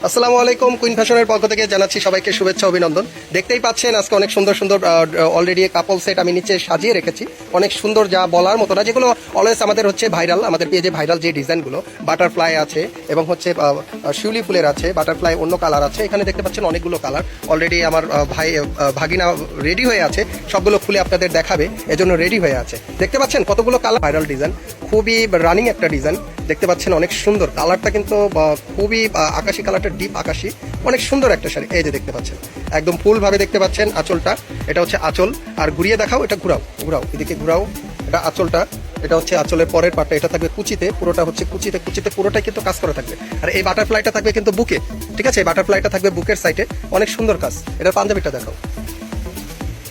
আসসালামু আলাইকুম, কুইন ফ্যাশনের পক্ষ থেকে জানাচ্ছি সবাইকে শুভেচ্ছা অভিনন্দন। দেখতেই পাচ্ছেন আজকে অনেক সুন্দর সুন্দর অলরেডি কাপল সেট আমি নিচে সাজিয়ে রেখেছি, অনেক সুন্দর, যা বলার মতো না, যেগুলো অলওয়েজ আমাদের হচ্ছে ভাইরাল, আমাদের পেজে ভাইরাল যে ডিজাইনগুলো, বাটারফ্লাই আছে এবং হচ্ছে শিউলি ফুলের আছে, বাটারফ্লাই অন্য কালার আছে। এখানে দেখতে পাচ্ছেন অনেকগুলো কালার অলরেডি আমার ভাগিনা রেডি হয়ে আছে, সবগুলো খুলে আপনাদের দেখাবে, এজন্য রেডি হয়ে আছে। দেখতে পাচ্ছেন কতগুলো কালার, ভাইরাল ডিজাইন, খুবই রানিং একটা ডিজাইন। দেখতে পাচ্ছেন অনেক সুন্দর কালারটা, কিন্তু খুবই আকাশি কালারটা, ডিপ আকাশি, অনেক সুন্দর একটা শাড়ি। এই যে দেখতে পাচ্ছেন একদম ফুল ভাবে দেখতে পাচ্ছেন আঁচলটা, এটা হচ্ছে আঁচল। আর ঘুরিয়ে দেখাও, এটা ঘুরাও ঘুরাও, এদিকে ঘুরাও, এটা আঁচলটা, এটা হচ্ছে আঁচলের পরের পার্টটা, এটা থাকবে কুচিতে, পুরোটা হচ্ছে কুচিতে, কুচিতে পুরোটাই কিন্তু কাজ করা থাকবে। আর এই বাটারফ্লাইটা থাকবে কিন্তু বুকে, ঠিক আছে, এই বাটারফ্লাইটা থাকবে বুকের সাইডে, অনেক সুন্দর কাজ। এটার পাঞ্জাবিটা দেখাও,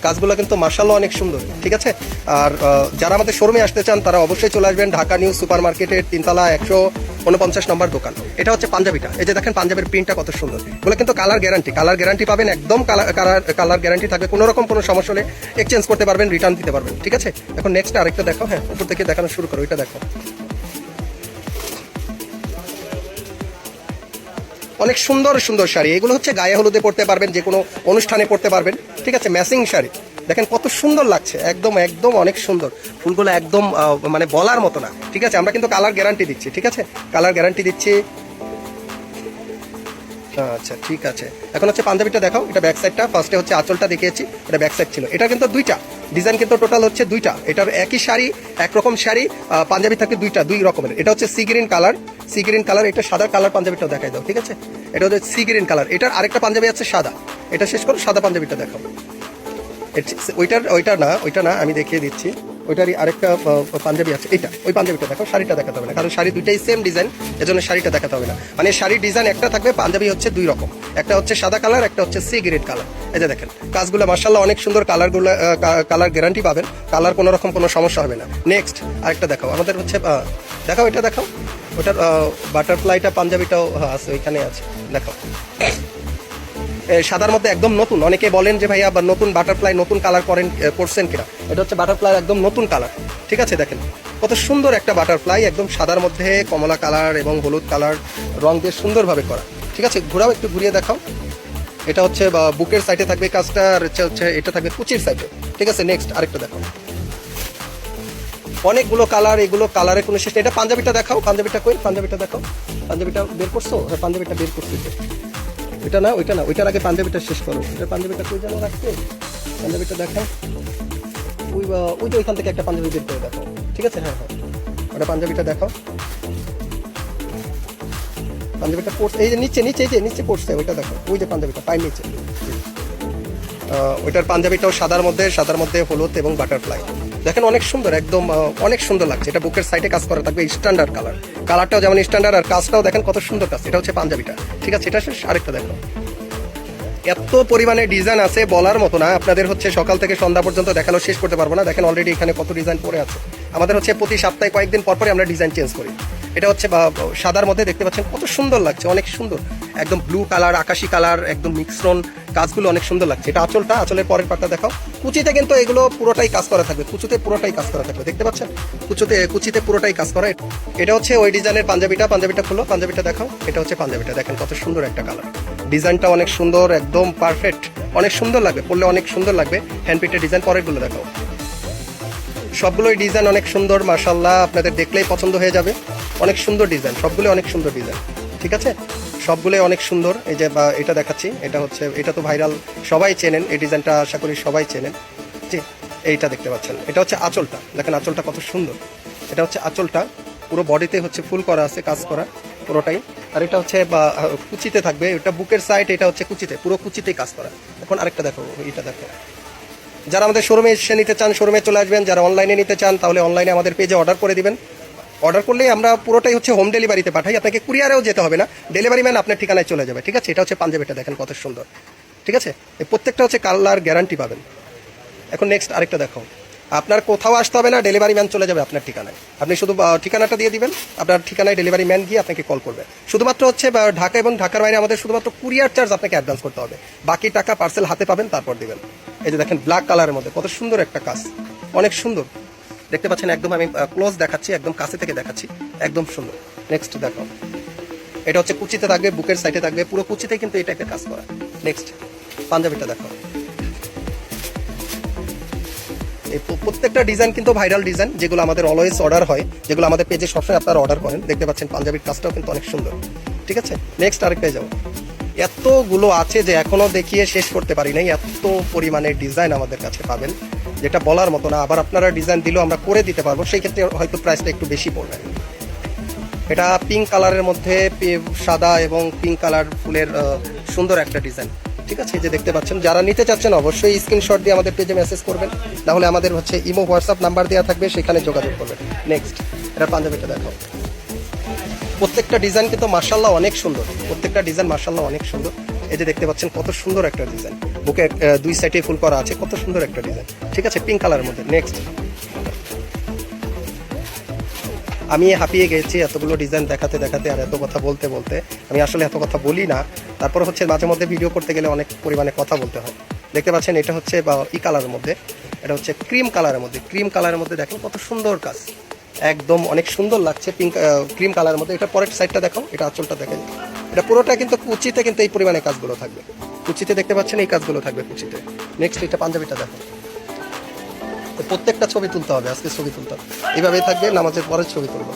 কাজগুলো কিন্তু মার্শাল্লাহ অনেক সুন্দর, ঠিক আছে। আর যারা আমাদের শোরুমে আসতে চান তারা অবশ্যই চলে আসবেন ঢাকা নিউ সুপার মার্কেটের 3 তলা 149 নম্বর দোকান। এটা হচ্ছে পাঞ্জাবিটা, এই যে দেখেন পাঞ্জাবের প্রিন্টটা কত সুন্দর, এগুলো কিন্তু কালার গ্যারান্টি পাবেন, একদম কালার গ্যারান্টি থাকবে, কোনো রকম কোনো সমস্যা হলে এক্সচেঞ্জ করতে পারবেন, রিটার্ন দিতে পারবেন, ঠিক আছে। এখন নেক্সট আরেকটা দেখো, হ্যাঁ উপর থেকে দেখানো শুরু করো, এটা দেখো, অনেক সুন্দর সুন্দর শাড়ি। এগুলো হচ্ছে গায়ে হলুদে পড়তে পারবেন, যে কোনো অনুষ্ঠানে পড়তে পারবেন, ঠিক আছে, ম্যাচিং শাড়ি। দেখেন কত সুন্দর লাগছে, একদম একদম অনেক সুন্দর, ফুলগুলো একদম মানে বলার মতো না, ঠিক আছে। আমরা কিন্তু কালার গ্যারান্টি দিচ্ছি, ঠিক আছে, কালার গ্যারান্টি দিচ্ছি। আচ্ছা ঠিক আছে, এখন হচ্ছে পাঞ্জাবিটা দেখাও, এটা ব্যাক সাইডটা, ফার্স্টে হচ্ছে আঁচলটা দেখিয়েছি, এটা ব্যাক সাইড ছিল। এটা কিন্তু দুইটা ডিজাইন, কিন্তু টোটাল হচ্ছে দুইটা, এটার একই শাড়ি, একরকম শাড়ি, পাঞ্জাবি থাকে দুই রকমের। এটা হচ্ছে সি গ্রিন কালার, এটা সাদা কালার, পাঞ্জাবিটাও দেখাই দাও, ঠিক আছে। এটা হচ্ছে সি গ্রিন কালার, এটার আরেকটা পাঞ্জাবি আছে সাদা, এটা শেষ করো, সাদা পাঞ্জাবিটা দেখাও। ওইটা না আমি দেখিয়ে দিচ্ছি, ওইটারই আরেকটা পাঞ্জাবি আছে, এটা ওই পাঞ্জাবিটা দেখো, শাড়িটা দেখাতে হবে না, কারণ শাড়ি দুইটাই সেম ডিজাইন, এজন্য শাড়িটা দেখাতে হবে না। মানে শাড়ির ডিজাইন একটা থাকবে, পাঞ্জাবি হচ্ছে দুই রকম, একটা হচ্ছে সাদা কালার, একটা হচ্ছে সি গ্রেড কালার। এই যে দেখেন কাজগুলো মার্শাল্লাহ অনেক সুন্দর, কালার গ্যারান্টি পাবেন, কালার কোনো রকম কোনো সমস্যা হবে না। নেক্সট আরেকটা দেখাও, আমাদের হচ্ছে দেখাও, এটা দেখাও, ওটার বাটারফ্লাইটা পাঞ্জাবিটাও আছে, ওইখানে আছে, দেখাও। সাদার মধ্যে একদম নতুন, অনেকে বলেন যে ভাইয়া আবার নতুন বাটারফ্লাই নতুন কালার করছেন কিনা, এটা হচ্ছে বাটারফ্লাই একদম নতুন কালার, ঠিক আছে। দেখেন কত সুন্দর একটা বাটারফ্লাই, একদম সাদার মধ্যে কমলা কালার এবং হলুদ কালার রং দিয়ে সুন্দরভাবে করা, ঠিক আছে। ঘুরাও, একটু ঘুরিয়ে দেখাও। এটা হচ্ছে বুকের সাইডে থাকবে কাজটা, আর হচ্ছে এটা থাকবে কুচির সাইডে, ঠিক আছে। নেক্সট আরেকটা দেখাও, অনেকগুলো কালার, এগুলো কালারের কোনো শেষ নেই। এটা পাঞ্জাবিটা দেখাও, পাঞ্জাবিটা কই, পাঞ্জাবিটা দেখাও, পাঞ্জাবিটা বের করছো, হ্যাঁ পাঞ্জাবিটা বের করছি, ওইটা না ওইটার আগে পাঞ্জাবিটা শেষ করো। এটা পাঞ্জাবিটা কই যেন রাখতে, পাঞ্জাবিটা দেখাও, ওই যে ওইখান থেকে একটা পাঞ্জাবি বের করে দেখাও, ঠিক আছে। হ্যাঁ ওটা পাঞ্জাবিটা দেখাও, পাঞ্জাবিটা পড়ছে, এই যে নিচে পড়ছে, ওইটা দেখো, ওই যে পাঞ্জাবিটা পায়ের নিচে, ওইটার পাঞ্জাবিটাও সাদার মধ্যে হলুদ এবং বাটারফ্লাই। দেখেন অনেক সুন্দর, একদম অনেক সুন্দর লাগছে। এটা বুকের সাইডে কাজ করা থাকবে, স্ট্যান্ডার্ড কালারটাও যেমন স্ট্যান্ডার্ড, আর কাজটাও দেখেন কত সুন্দর কাজ। এটা হচ্ছে পাঞ্জাবিটা, ঠিক আছে। এটা শেষ, আরেকটা দেখো, এত পরিমাণে ডিজাইন আছে বলার মতো না, আপনাদের হচ্ছে সকাল থেকে সন্ধ্যা পর্যন্ত দেখানো শেষ করতে পারবো না। দেখেন অলরেডি এখানে কত ডিজাইন পড়ে আছে। আমাদের হচ্ছে প্রতি সপ্তাহে কয়েকদিন পরপরই আমরা ডিজাইন চেঞ্জ করি। এটা হচ্ছে সাদার মধ্যে দেখতে পাচ্ছেন কত সুন্দর লাগছে, অনেক সুন্দর, একদম ব্লু কালার, আকাশি কালার, একদম মিক্সড, কাজগুলো অনেক সুন্দর লাগছে। এটা আঁচলের পরের পাটটা দেখাও। কুচিতে কিন্তু এগুলো পুরোটাই কাজ করা থাকবে, পুরোটাই কাজ করা থাকবে, দেখতে পাচ্ছেন কুচিতে পুরোটাই কাজ করা। এটা হচ্ছে ওই ডিজাইনের পাঞ্জাবিটা খুলো, পাঞ্জাবিটা দেখাও। এটা হচ্ছে পাঞ্জাবিটা, দেখেন কত সুন্দর একটা কালার, ডিজাইনটা অনেক সুন্দর, একদম পারফেক্ট, অনেক সুন্দর লাগবে, পরলে অনেক সুন্দর লাগবে। হ্যান্ড প্রিন্টের ডিজাইন, পরেরগুলো দেখাও। সবগুলোই ডিজাইন অনেক সুন্দর, মাশাআল্লাহ, আপনাদের দেখলেই পছন্দ হয়ে যাবে। অনেক সুন্দর ডিজাইন, সবগুলো অনেক সুন্দর ডিজাইন, ঠিক আছে, সবগুলোই অনেক সুন্দর। এই যে এটা দেখাচ্ছি, এটা তো ভাইরাল, সবাই চেনেন এই ডিজাইনটা, আশা করি সবাই চেনেন। জি, এইটা দেখতে পাচ্ছেন, এটা হচ্ছে আঁচলটা, দেখেন আঁচলটা কত সুন্দর। এটা হচ্ছে আঁচলটা, পুরো বডিতে হচ্ছে ফুল করা আছে, কাজ করা পুরোটাই। আর এটা হচ্ছে কুচিতে থাকবে, এটা বুকের সাইড, এটা হচ্ছে কুচিতে, পুরো কুচিতেই কাজ করা। এখন আরেকটা দেখো, এটা দেখো। যারা আমাদের শোরুমে এসে নিতে চান শোরুমে চলে আসবেন, যারা অনলাইনে নিতে চান তাহলে অনলাইনে আমাদের পেজে অর্ডার করে দিবেন। অর্ডার করলেই আমরা পুরোটাই হচ্ছে হোম ডেলিভারিতে পাঠাই, আপনাকে কুরিয়ারেও যেতে হবে না, ডেলিভারি ম্যান আপনার ঠিকানায় চলে যাবে, ঠিক আছে। এটা হচ্ছে পাঞ্জাবিটা, দেখেন কত সুন্দর, ঠিক আছে। এই প্রত্যেকটা হচ্ছে কালার গ্যারান্টি পাবেন। এখন নেক্সট আরেকটা দেখো, আপনার কোথাও আসতে হবে না, ডেলিভারি ম্যান চলে যাবে আপনার ঠিকানায়। আপনি শুধু ঠিকানাটা দিয়ে দিবেন, আপনার ঠিকানায় ডেলিভারি ম্যান গিয়ে আপনাকে কল করবে। শুধুমাত্র হচ্ছে ঢাকা এবং ঢাকার বাইরে আমাদের শুধুমাত্র কুরিয়ার চার্জ আপনাকে অ্যাডভান্স করতে হবে, বাকি টাকা পার্সেল হাতে পাবেন, তারপর দিবেন। এই যে দেখেন ব্ল্যাক কালারের মধ্যে কত সুন্দর একটা কাজ, অনেক সুন্দর দেখতে পাচ্ছেন, একদম আমি ক্লোজ দেখাচ্ছি, একদম কাছে থেকে দেখাচ্ছি, একদম সুন্দর। নেক্সট দেখো, এটা হচ্ছে কুচিতে থাকবে, বুকের সাইডে থাকবে, পুরো কুচিতে কিন্তু এই টাইপের কাজ করা। নেক্সট পাঞ্জাবিটা দেখো, এই প্রত্যেকটা ডিজাইন কিন্তু ভাইরাল ডিজাইন, যেগুলো আমাদের অলওয়েজ অর্ডার হয়, যেগুলো আমাদের পেজে সবসময় আপনারা অর্ডার করেন। দেখতে পাচ্ছেন পাঞ্জাবির কাজটাও কিন্তু অনেক সুন্দর। ঠিক আছে, নেক্সট আরেকটাই যাবো। এতগুলো আছে যে এখনো দেখিয়ে শেষ করতে পারি নাই, এত পরিমাণে ডিজাইন আমাদের কাছে পাবেন যেটা বলার মতো না। আবার আপনারা ডিজাইন দিলেও আমরা করে দিতে পারবো, সেই ক্ষেত্রে হয়তো প্রাইসটা একটু বেশি পড়বে। এটা পিঙ্ক কালারের মধ্যে সাদা এবং পিঙ্ক কালার ফুলের সুন্দর একটা ডিজাইন। ঠিক আছে, এই যে দেখতে পাচ্ছেন, যারা নিতে চাচ্ছেন অবশ্যই স্ক্রিনশট দিয়ে আমাদের পেজে মেসেজ করবেন, নাহলে আমাদের হচ্ছে ইমো হোয়াটসঅ্যাপ নাম্বার দেওয়া থাকবে, সেখানে যোগাযোগ করবেন। নেক্সট এটা পাঞ্জাবিটা দেখো, প্রত্যেকটা ডিজাইন কিন্তু মার্শাল্লাহ অনেক সুন্দর, প্রত্যেকটা ডিজাইন মার্শাল্লাহ অনেক সুন্দর। এই যে দেখতে পাচ্ছেন কত সুন্দর একটা ডিজাইন, বুকে দুই সাইডে ফুল করা আছে, কত সুন্দর একটা ডিজাইন। ঠিক আছে, পিঙ্ক কালারের মধ্যে। নেক্সট আমি হাঁপিয়ে গেছি এতগুলো ডিজাইন দেখাতে দেখাতে আর এত কথা বলতে বলতে। আমি আসলে এত কথা বলি না, তারপরে হচ্ছে মাঝে মধ্যে ভিডিও করতে গেলে অনেক পরিমাণে কথা বলতে হয়। দেখতে পাচ্ছেন এটা হচ্ছে ই কালারের মধ্যে, এটা হচ্ছে ক্রিম কালারের মধ্যে। ক্রিম কালারের মধ্যে দেখেন কত সুন্দর কাজ, একদম অনেক সুন্দর লাগছে পিঙ্ক ক্রিম কালারের মধ্যে। এটা পরের সাইডটা দেখো, এটা আঁচলটা দেখেন, এটা পুরোটা কিন্তু কুচিতে কিন্তু এই পরিমাণে কাজগুলো থাকবে, কুচিতে দেখতে পাচ্ছেন এই কাজগুলো থাকবে কুচিতে। নেক্সট এটা পাঞ্জাবিটা দেখো, প্রত্যেকটা ছবি তুলতে হবে, আজকে ছবি তুলতে হবে, এইভাবেই থাকবে, নামাজের পরে ছবি তুলবো।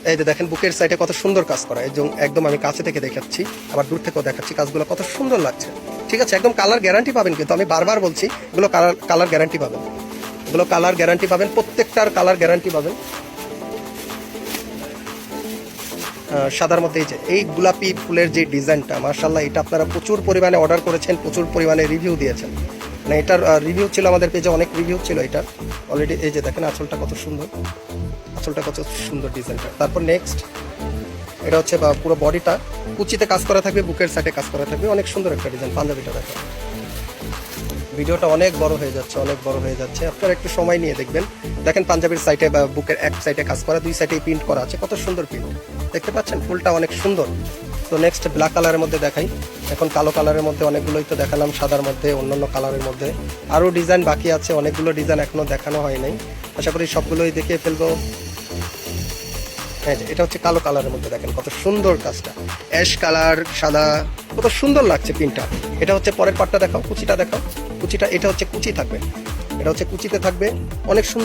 এই যে দেখেন বুকের সাইডে কত সুন্দর কাজ করা, একদম আমি কাছে থেকে দেখাচ্ছি, আবার দূর থেকেও দেখাচ্ছি, কাজগুলো কত সুন্দর লাগছে। ঠিক আছে, একদম কালার গ্যারান্টি পাবেন, কিন্তু আমি বারবার বলছি এগুলো কালার গ্যারান্টি পাবেন, এগুলো কালার গ্যারান্টি পাবেন, প্রত্যেকটার কালার গ্যারান্টি পাবেন। সাদার মধ্যে এই গোলাপি ফুলের যে ডিজাইনটা মার্শাল্লাহ, এটা আপনারা প্রচুর পরিমাণে অর্ডার করেছেন, প্রচুর পরিমাণে রিভিউ দিয়েছেন। মানে এটার রিভিউ ছিল আমাদের পেজে, অনেক রিভিউ ছিল এটার অলরেডি। এই যে দেখেন আঁচলটা কত সুন্দর, আঁচলটা কত সুন্দর ডিজাইনটা। তারপর নেক্সট এটা হচ্ছে পুরো বডিটা কুচিতে কাজ করা থাকবে, বুকের সাইডে কাজ করা থাকবে, অনেক সুন্দর একটা ডিজাইন। পাঞ্জাবিটা দেখো, ভিডিওটা অনেক বড় হয়ে যাচ্ছে, অনেক বড় হয়ে যাচ্ছে, আপনারা একটু সময় নিয়ে দেখবেন। দেখেন পাঞ্জাবির সাইডে বা বুকের এক সাইডে কাজ করা, দুই সাইডে প্রিন্ট করা আছে, কত সুন্দর প্রিন্ট দেখতে পাচ্ছেন, ফুলটা অনেক সুন্দর। তো নেক্সট ব্ল্যাক কালারের মধ্যে দেখাই, এখন কালো কালারের মধ্যে অনেকগুলোই তো দেখালাম, সাদার মধ্যে অন্যান্য কালারের মধ্যে আরও ডিজাইন বাকি আছে, অনেকগুলো ডিজাইন এখনো দেখানো হয় নাই, আশা করি সবগুলোই দেখিয়ে ফেলবো। হ্যাঁ, এটা হচ্ছে কালো কালারের মধ্যে, দেখেন কত সুন্দর কাজটা, অ্যাশ কালার সাদা, কত সুন্দর লাগছে প্রিন্টটা। এটা হচ্ছে পরের পার্টটা দেখাও, কুচিটা দেখাও, কুচিটা এটা হচ্ছে কুচি থাকবে, এটা হচ্ছে কুচিতে থাকবে, অনেক সুন্দর।